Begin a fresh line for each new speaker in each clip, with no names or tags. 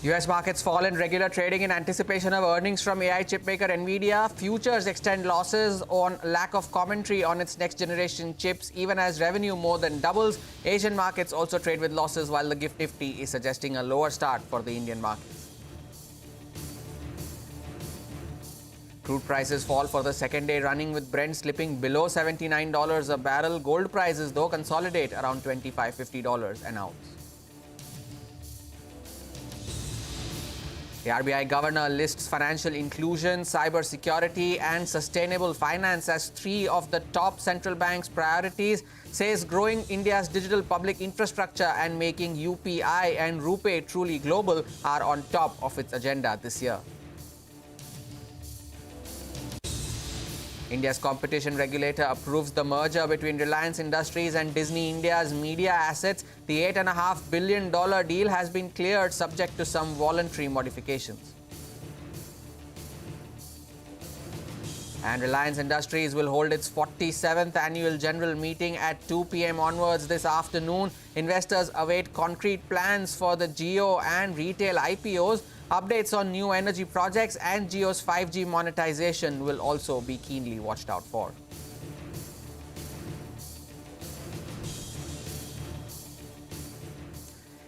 US markets fall in regular trading in anticipation of earnings from AI chipmaker Nvidia. Futures extend losses on lack of commentary on its next generation chips, even as revenue more than doubles. Asian markets also trade with losses, while the GIFT Nifty is suggesting a lower start for the Indian markets. Crude prices fall for the second day running, with Brent slipping below $79 a barrel. Gold prices, though, consolidate around $25-50 an ounce. The RBI governor lists financial inclusion, cybersecurity and sustainable finance as three of the top central bank's priorities, says growing India's digital public infrastructure and making UPI and RuPay truly global are on top of its agenda this year. India's competition regulator approves the merger between Reliance Industries and Disney India's media assets. The $8.5 billion deal has been cleared subject to some voluntary modifications. And Reliance Industries will hold its 47th annual general meeting at 2 p.m. onwards this afternoon. Investors await concrete plans for the Jio and retail IPOs. Updates on new energy projects and Jio's 5G monetization will also be keenly watched out for.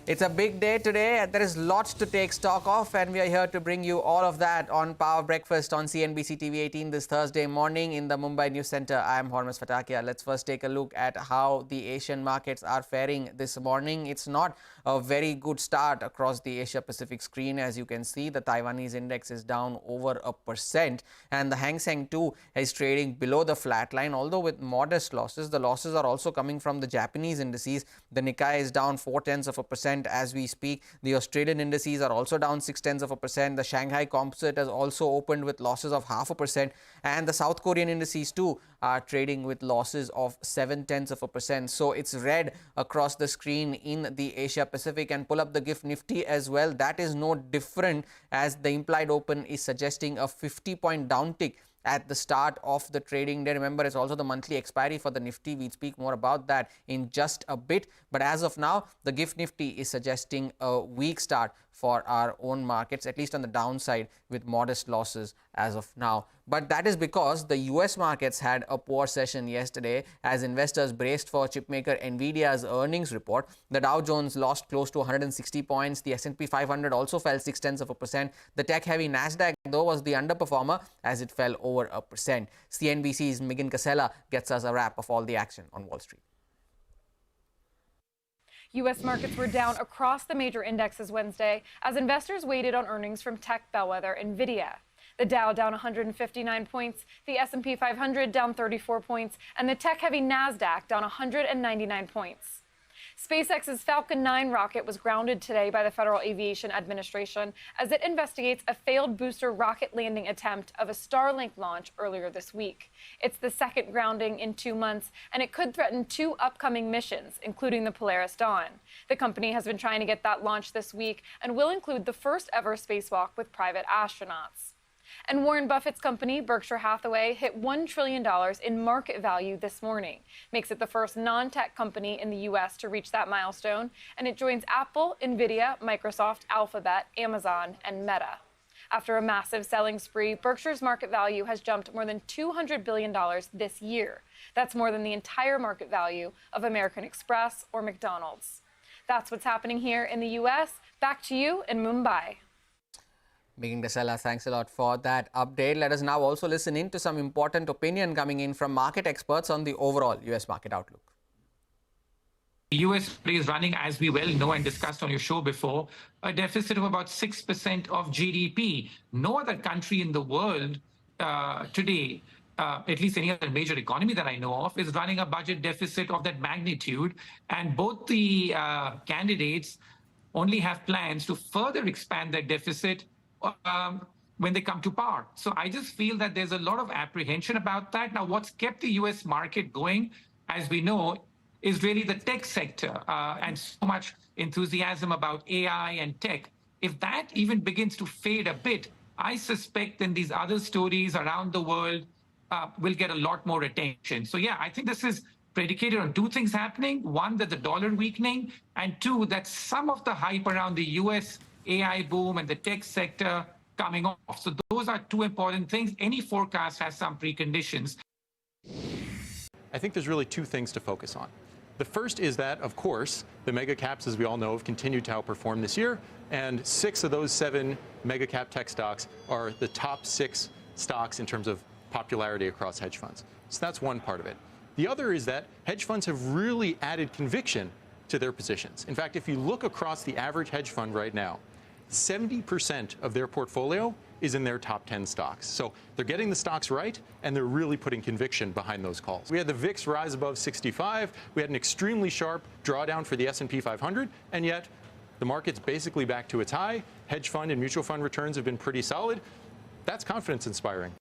It's a big day today. There is lots to take stock of, and we are here to bring you all of that on Power Breakfast on CNBC TV 18 this Thursday morning in the Mumbai News Center. I'm Hormuz Fatakia. Let's first take a look at how the Asian markets are faring this morning. It's not a very good start across the Asia-Pacific screen. As you can see, the Taiwanese index is down over 1%, and the Hang Seng too is trading below the flat line, although with modest losses. The losses are also coming from the Japanese indices. The Nikkei is down 0.4% as we speak. The Australian indices are also down 0.6%. The Shanghai Composite has also opened with losses of 0.5%, and the South Korean indices too are trading with losses of 0.7%. So it's red across the screen in the Asia Pacific. And pull up the GIFT Nifty as well. That is no different, as the implied open is suggesting a 50-point downtick at the start of the trading day. Remember, it's also the monthly expiry for the Nifty. We'll speak more about that in just a bit. But as of now, the GIFT Nifty is suggesting a weak start for our own markets, at least on the downside, with modest losses as of now. But that is because the US markets had a poor session yesterday as investors braced for chipmaker Nvidia's earnings report. The Dow Jones lost close to 160 points. The S&P 500 also fell 0.6%. The tech-heavy Nasdaq, though, was the underperformer as it fell over 1%. CNBC's Megan Casella gets us a wrap of all the action on Wall Street.
U.S. markets were down across the major indexes Wednesday as investors waited on earnings from tech bellwether Nvidia. The Dow down 159 points, the S&P 500 down 34 points, and the tech-heavy Nasdaq down 199 points. SpaceX's Falcon 9 rocket was grounded today by the Federal Aviation Administration as it investigates a failed booster rocket landing attempt of a Starlink launch earlier this week. It's the second grounding in 2 months, and it could threaten 2 upcoming missions, including the Polaris Dawn. The company has been trying to get that launch this week and will include the first ever spacewalk with private astronauts. And Warren Buffett's company, Berkshire Hathaway, hit $1 trillion in market value this morning. Makes it the first non-tech company in the U.S. to reach that milestone, and it joins Apple, Nvidia, Microsoft, Alphabet, Amazon, and Meta. After a massive selling spree, Berkshire's market value has jumped more than $200 billion this year. That's more than the entire market value of American Express or McDonald's. That's what's happening here in the U.S. Back to you in Mumbai.
Megan Casella, thanks a lot for that update. Let us now also listen in to some important opinion coming in from market experts on the overall U.S. market outlook.
The U.S. is running, as we well know and discussed on your show before, a deficit of about 6% of GDP. No other country in the world today, at least any other major economy that I know of, is running a budget deficit of that magnitude. And both the candidates only have plans to further expand that deficit when they come to power. So I just feel that there's a lot of apprehension about that. Now, what's kept the U.S. market going, as we know, is really the tech sector and so much enthusiasm about AI and tech. If that even begins to fade a bit, I suspect then these other stories around the world will get a lot more attention. So yeah, I think this is predicated on 2 things happening. 1, that the dollar weakening, and 2, that some of the hype around the U.S. AI boom and the tech sector coming off. So those are two important things. Any forecast has some preconditions.
I think there's really two things to focus on. The first is that, of course, the mega caps, as we all know, have continued to outperform this year, and 6 of those 7 mega cap tech stocks are the top 6 stocks in terms of popularity across hedge funds. So that's one part of it. The other is that hedge funds have really added conviction to their positions. In fact, if you look across the average hedge fund right now, 70% of their portfolio is in their top 10 stocks. So they're getting the stocks right, and they're really putting conviction behind those calls. We had the VIX rise above 65. We had an extremely sharp drawdown for the S&P 500, and yet the market's basically back to its high. Hedge fund and mutual fund returns have been pretty solid. That's confidence inspiring.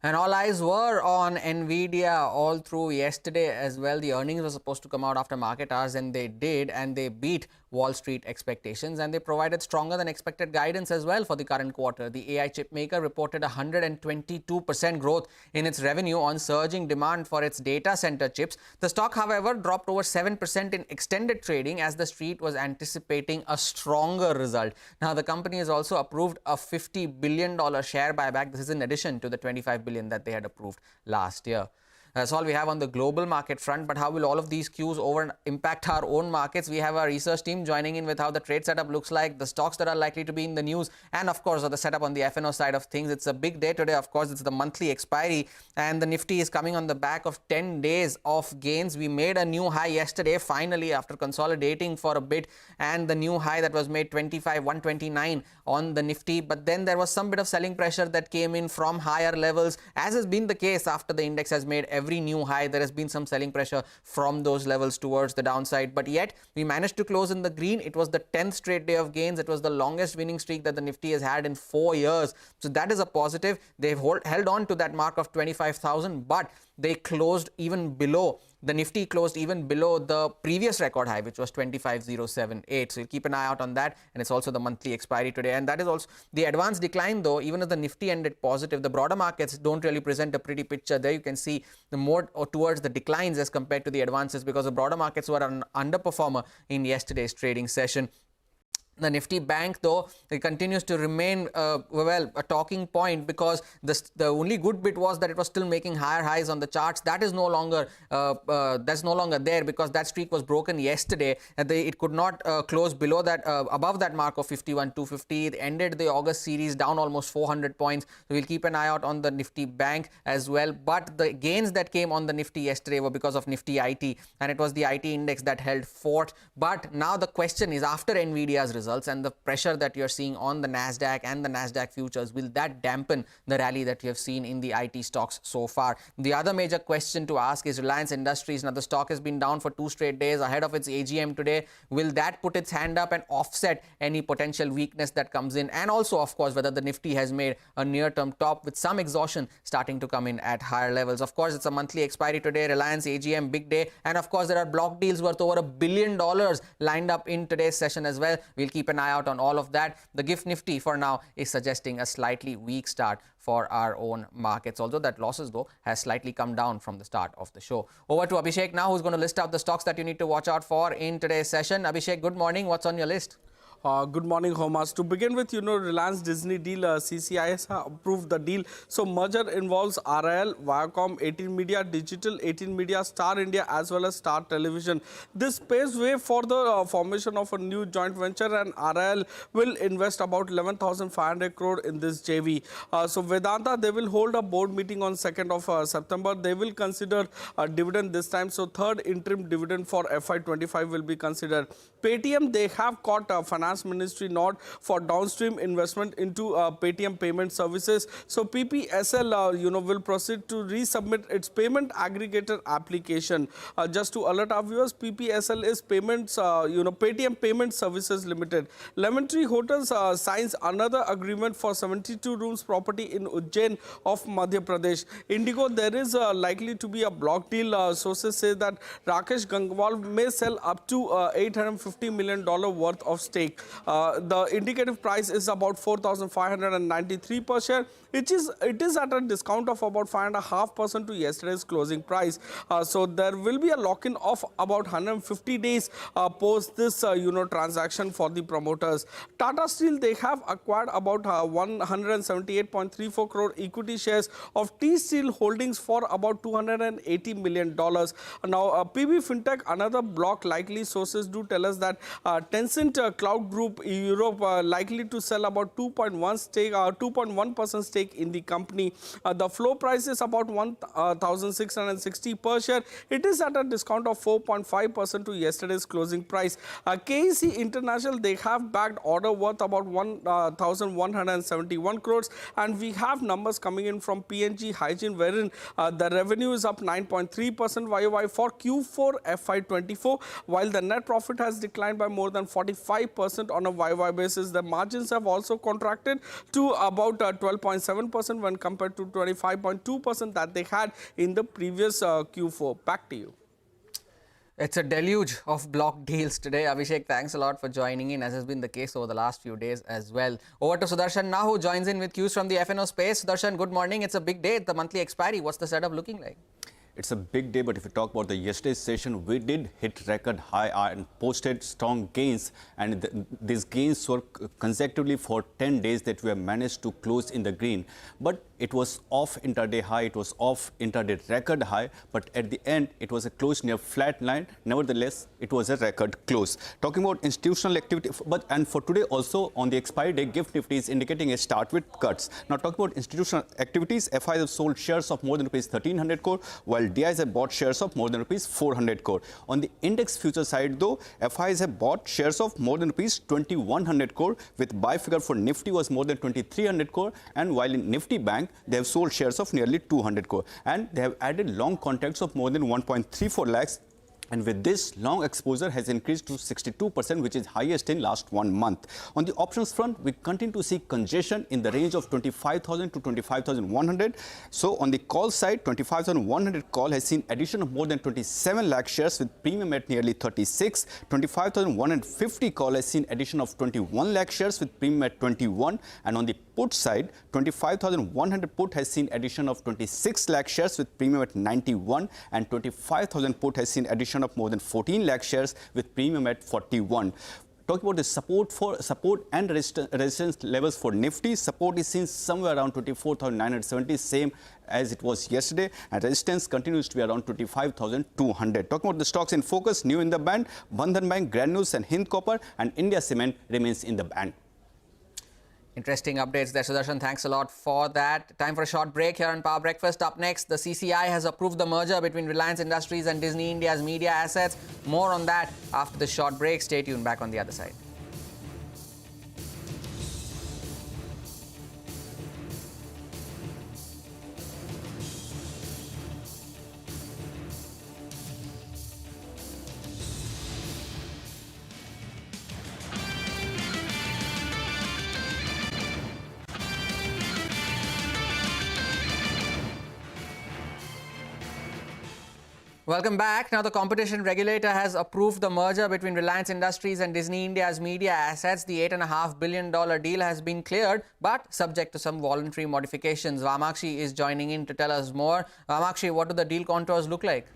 And all eyes were on Nvidia all through yesterday as well. The earnings were supposed to come out after market hours, and they did, and they beat Wall Street expectations, and they provided stronger than expected guidance as well for the current quarter. The AI chip maker reported 122% growth in its revenue on surging demand for its data center chips. The stock, however, dropped over 7% in extended trading as the street was anticipating a stronger result. Now, the company has also approved a $50 billion share buyback. This is in addition to the $25 billion that they had approved last year. That's all we have on the global market front. But how will all of these cues impact our own markets? We have our research team joining in with how the trade setup looks like, the stocks that are likely to be in the news, and of course, the setup on the F&O side of things. It's a big day today. Of course, it's the monthly expiry, and the Nifty is coming on the back of 10 days of gains. We made a new high yesterday, finally, after consolidating for a bit, and the new high that was made 129 on the Nifty. But then there was some bit of selling pressure that came in from higher levels, as has been the case after the index has made every new high. There has been some selling pressure from those levels towards the downside, but yet we managed to close in the green. It was the 10th straight day of gains. It was the longest winning streak that the Nifty has had in 4 years. So that is a positive. They've held on to that mark of 25,000, but they closed even below. The Nifty closed even below the previous record high, which was 25,078. So you'll keep an eye out on that. And it's also the monthly expiry today. And that is also the advance decline, though. Even as the Nifty ended positive, the broader markets don't really present a pretty picture. There you can see the more towards the declines as compared to the advances, because the broader markets were an underperformer in yesterday's trading session. The Nifty Bank, though, it continues to remain, a talking point, because the only good bit was that it was still making higher highs on the charts. That is no longer there, because that streak was broken yesterday. And it could not close below that, above that mark of 51,250. It ended the August series down almost 400 points. So we'll keep an eye out on the Nifty Bank as well. But the gains that came on the Nifty yesterday were because of Nifty IT, and it was the IT index that held fort. But now the question is, after Nvidia's results and the pressure that you're seeing on the Nasdaq and the Nasdaq futures, will that dampen the rally that you have seen in the IT stocks so far? The other major question to ask is Reliance Industries. Now, the stock has been down for 2 straight days ahead of its AGM today. Will that put its hand up and offset any potential weakness that comes in? And also, of course, whether the Nifty has made a near-term top with some exhaustion starting to come in at higher levels. Of course, it's a monthly expiry today. Reliance AGM, big day. And of course, there are block deals worth over $1 billion lined up in today's session as well. We'll keep an eye out on all of that. The GIFT Nifty for now is suggesting a slightly weak start for our own markets, although that losses, though, has slightly come down from the start of the show. Over to Abhishek now, who's going to list out the stocks that you need to watch out for in today's session. Abhishek, good morning. What's on your list?
Good morning, Homas. To begin with, Reliance Disney deal, CCIS approved the deal. So merger involves RIL, Viacom, 18 Media, Digital, 18 Media, Star India, as well as Star Television. This paves way for the formation of a new joint venture, and RIL will invest about 11,500 crore in this JV. So Vedanta, they will hold a board meeting on 2nd of September. They will consider a dividend this time. So third interim dividend for FY25 will be considered. Paytm, they have caught Finance Ministry nod for downstream investment into Paytm payment services. So PPSL, will proceed to resubmit its payment aggregator application. Just to alert our viewers, PPSL is payments, Paytm Payment Services Limited. Lemon Tree Hotels signs another agreement for 72 rooms property in Ujjain of Madhya Pradesh. Indigo, there is likely to be a block deal. Sources say that Rakesh Gangwal may sell up to $850 million worth of stake. The indicative price is about 4,593 per share. it is at a discount of about 5.5% to yesterday's closing price. So there will be a lock-in of about 150 days post this transaction for the promoters. Tata Steel, they have acquired about 178.34 crore equity shares of T Steel Holdings for about $280 million. Now, PB Fintech, another block, likely sources do tell us that Tencent Cloud Group Europe likely to sell about 2.1% stake in the company. The floor price is about 1,660 per share. It is at a discount of 4.5% to yesterday's closing price. KEC International, they have bagged order worth about 1,171 crores, and we have numbers coming in from P&G Hygiene, wherein the revenue is up 9.3% YOY for Q4 FY24, while the net profit has declined by more than 45% on a YOY basis. The margins have also contracted to about 12.7% when compared to 25.2% that they had in the previous Q4. Back to you.
It's a deluge of block deals today. Abhishek, thanks a lot for joining in, as has been the case over the last few days as well. Over to Sudarshan now, who joins in with cues from the FNO space. Sudarshan, good morning. It's a big day, the monthly expiry. What's the setup looking like?
It's a big day, but if you talk about the yesterday's session, we did hit record high and posted strong gains, and these gains were consecutively for 10 days that we have managed to close in the green. But it was off intraday high, it was off intraday record high, but at the end it was a close near flat line. Nevertheless, it was a record close. Talking about institutional activity, and for today also on the expiry day, GIFT Nifty is indicating a start with cuts. Now talking about institutional activities, FIs have sold shares of more than rupees 1,300 crore, while DIs have bought shares of more than rupees 400 crore. On the index future side though, FIs have bought shares of more than rupees 2,100 crore, with buy figure for Nifty was more than 2,300 crore, and while in Nifty Bank, they have sold shares of nearly 200 crore, and they have added long contracts of more than 1.34 lakhs. And with this, long exposure has increased to 62%, which is highest in last 1 month. On the options front, we continue to see congestion in the range of 25,000 to 25,100. So on the call side, 25,100 call has seen addition of more than 27 lakh shares with premium at nearly 36. 25,150 call has seen addition of 21 lakh shares with premium at 21. And on the put side, 25,100 put has seen addition of 26 lakh shares with premium at 91, and 25,000 put has seen addition of more than 14 lakh shares with premium at 41. Talking about the support and resistance levels for Nifty, support is seen somewhere around 24,970, same as it was yesterday, and resistance continues to be around 25,200. Talking about the stocks in focus, new in the band, Bandhan Bank, Granules and Hind Copper, and India Cement remains in the band.
Interesting updates there, Sudarshan. Thanks a lot for that. Time for a short break here on Power Breakfast. Up next, the CCI has approved the merger between Reliance Industries and Disney India's media assets. More on that after the short break. Stay tuned. Back on the other side. Welcome back. Now, the competition regulator has approved the merger between Reliance Industries and Disney India's media assets. The $8.5 billion deal has been cleared, but subject to some voluntary modifications. Vamakshi is joining in to tell us more. Vamakshi, what do the deal contours look like?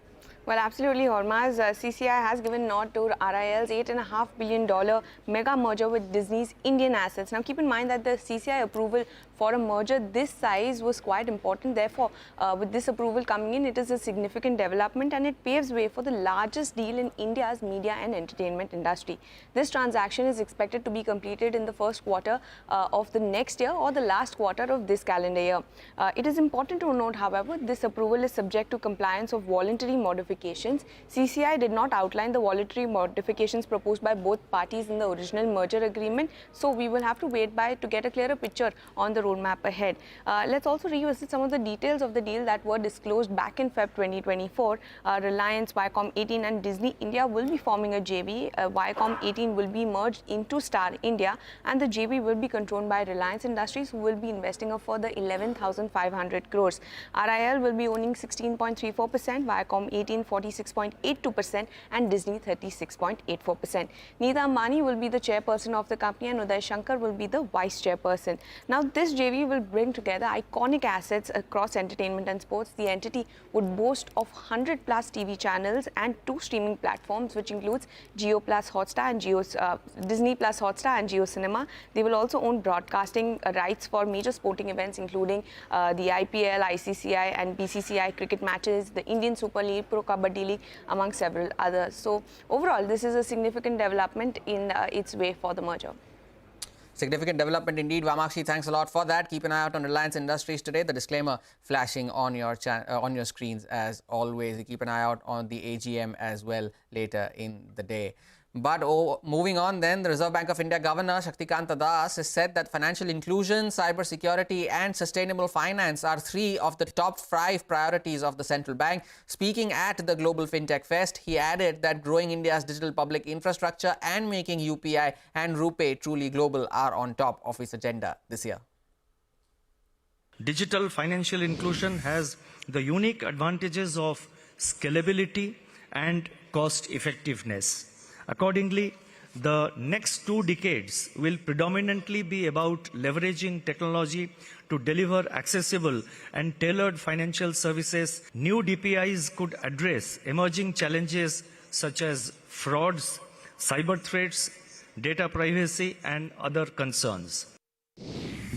Well, absolutely, Hormaz. CCI has given nod to RIL's $8.5 billion mega merger with Disney's Indian assets. Now, keep in mind that the CCI approval for a merger this size was quite important. Therefore, with this approval coming in, it is a significant development, and it paves way for the largest deal in India's media and entertainment industry. This transaction is expected to be completed in the first quarter of the next year or the last quarter of this calendar year. It is important to note, however, this approval is subject to compliance of voluntary modifications. CCI did not outline the voluntary modifications proposed by both parties in the original merger agreement, so we will have to wait to get a clearer picture on the roadmap ahead. Let's also revisit some of the details of the deal that were disclosed back in Feb 2024. Reliance, Viacom 18 and Disney India will be forming a JV. Viacom 18 will be merged into Star India, and the JV will be controlled by Reliance Industries, who will be investing a further 11,500 crores. RIL will be owning 16.34%, Viacom 18 46.82%, and Disney 36.84%. Neeta Ambani will be the chairperson of the company, and Uday Shankar will be the vice chairperson. Now, this This JV will bring together iconic assets across entertainment and sports. The entity would boast of 100 plus TV channels and 2 streaming platforms, which includes Jio Plus Hotstar and Disney Plus Hotstar and Jio Cinema. They will also own broadcasting rights for major sporting events, including the IPL, ICCI and BCCI cricket matches, the Indian Super League, Pro Kabaddi League, among several others. So overall, this is a significant development in its way for the merger.
Significant development indeed. Vamakshi, thanks a lot for that. Keep an eye out on Reliance Industries today. The disclaimer flashing on your screens as always. Keep an eye out on the AGM as well later in the day. But moving on then, the Reserve Bank of India Governor Shaktikanta Das has said that financial inclusion, cyber security and sustainable finance are 3 of the top 5 priorities of the central bank. Speaking at the Global FinTech Fest, he added that growing India's digital public infrastructure and making UPI and RuPay truly global are on top of his agenda this year.
Digital financial inclusion has the unique advantages of scalability and cost effectiveness. Accordingly, the next 2 decades will predominantly be about leveraging technology to deliver accessible and tailored financial services. New DPIs could address emerging challenges such as frauds, cyber threats, data privacy, and other concerns.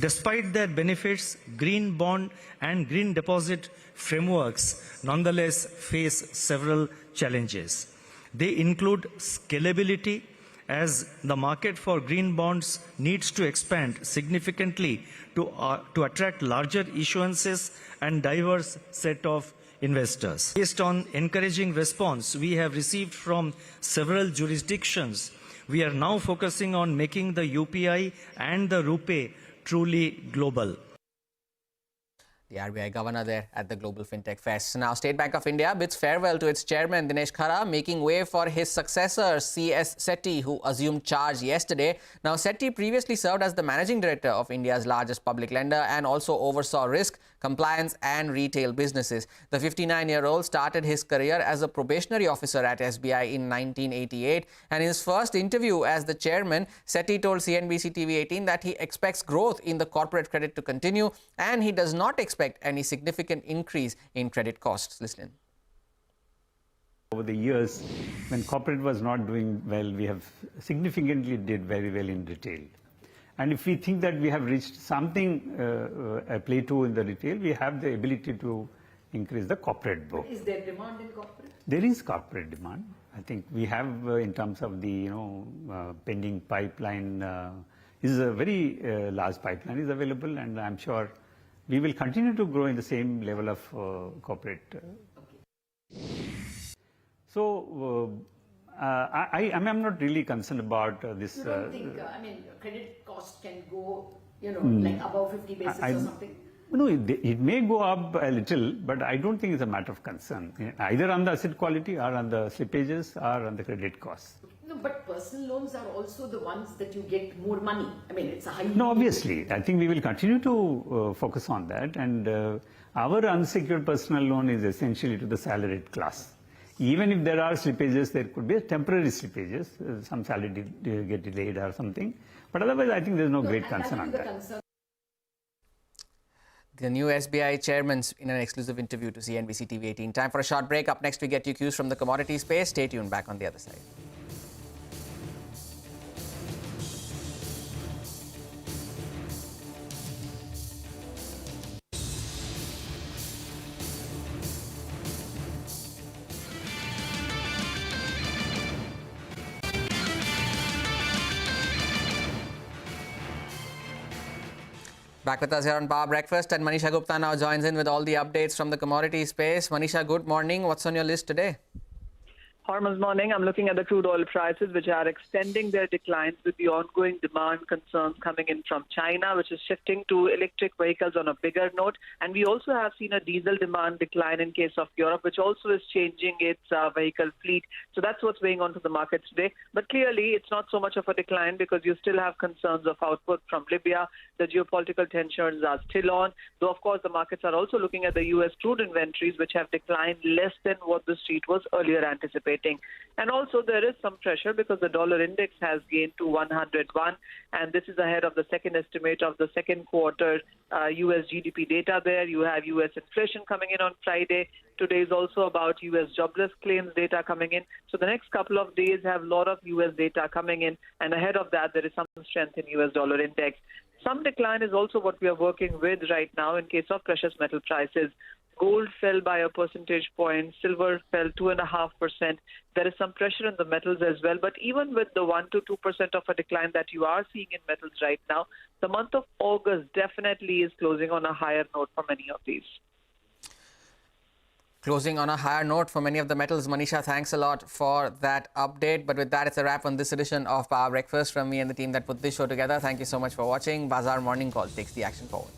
Despite their benefits, green bond and green deposit frameworks nonetheless face several challenges. They include scalability, as the market for green bonds needs to expand significantly to attract larger issuances and diverse set of investors. Based on encouraging response we have received from several jurisdictions, we are now focusing on making the UPI and the RuPay truly global.
The RBI governor there at the Global FinTech Fest. Now, State Bank of India bids farewell to its chairman Dinesh Khara, making way for his successor C.S. Sethi, who assumed charge yesterday. Now, Sethi previously served as the managing director of India's largest public lender and also oversaw risk, compliance and retail businesses. The 59-year-old started his career as a probationary officer at SBI in 1988, and in his first interview as the chairman, Sethi told CNBC TV 18 that he expects growth in the corporate credit to continue and he does not expect any significant increase in credit costs. Listen.
Over the years, when corporate was not doing well, we have significantly did very well in retail. And if we think that we have reached something, a plateau in the retail, we have the ability to increase the corporate book.
Is there demand in corporate?
There is corporate demand. I think we have, in terms of the pending pipeline, is a very large pipeline is available, and I'm sure we will continue to grow in the same level of corporate. So I'm not really concerned about this.
You don't think, credit cost can go, like above 50 basis or something?
No, it may go up a little, but I don't think it's a matter of concern, either on the asset quality or on the slippages or on the credit costs.
No, but personal loans are also the ones that you get more money. It's a high.
No, obviously. I think we will continue to focus on that. And our unsecured personal loan is essentially to the salaried class. Even if there are slippages, there could be temporary slippages. Some salary get delayed or something. But otherwise, I think there's no great concern on that.
The new SBI chairman in an exclusive interview to CNBC TV 18. Time for a short break. Up next, we get you cues from the commodity space. Stay tuned. Back on the other side. Back with us here on Power Breakfast, and Manisha Gupta now joins in with all the updates from the commodity space. Manisha, good morning. What's on your list today?
Harman's morning, I'm looking at the crude oil prices, which are extending their declines with the ongoing demand concerns coming in from China, which is shifting to electric vehicles on a bigger note. And we also have seen a diesel demand decline in case of Europe, which also is changing its vehicle fleet. So that's what's weighing onto the markets today. But clearly, it's not so much of a decline because you still have concerns of output from Libya. The geopolitical tensions are still on. Though, of course, the markets are also looking at the U.S. crude inventories, which have declined less than what the street was earlier anticipating. estimating. And also there is some pressure because the dollar index has gained to 101, and this is ahead of the second estimate of the second quarter US GDP data there. You have US inflation coming in on Friday. Today is also about US jobless claims data coming in. So the next couple of days have a lot of US data coming in, and ahead of that there is some strength in US dollar index. Some decline is also what we are working with right now in case of precious metal prices. Gold fell by a percentage point, silver fell 2.5%. There is some pressure in the metals as well. But even with the 1 to 2% of a decline that you are seeing in metals right now, the month of August definitely is closing on a higher note for many of these.
Closing on a higher note for many of the metals. Manisha, thanks a lot for that update. But with that, it's a wrap on this edition of Power Breakfast from me and the team that put this show together. Thank you so much for watching. Bazaar Morning Call takes the action forward.